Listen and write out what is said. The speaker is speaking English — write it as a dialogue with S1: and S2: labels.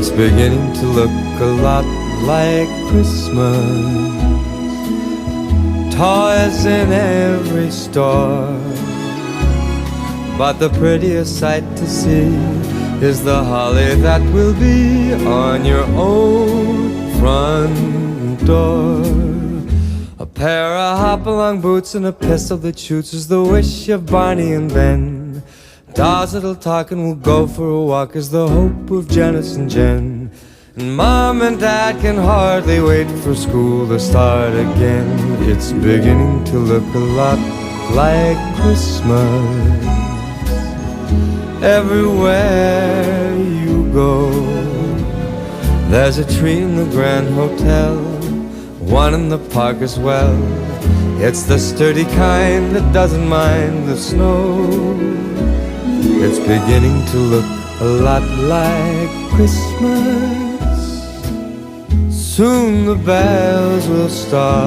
S1: It's beginning to look a lot like Christmas. Toys in every store, but the prettiest sight to see is the holly that will be on your own front door. A pair of hop-along boots and a pistol that shoots is the wish of Barney and Ben. Dolls that'll talk and we'll go for a walk is the hope of Janice and Jen. And Mom and Dad can hardly wait for school to start again. It's beginning to look a lot like Christmas. Everywhere you go, there's a tree in the Grand Hotel, one in the park as well. It's the sturdy kind that doesn't mind the snow. It's beginning to look a lot like Christmas. Soon the bells will start.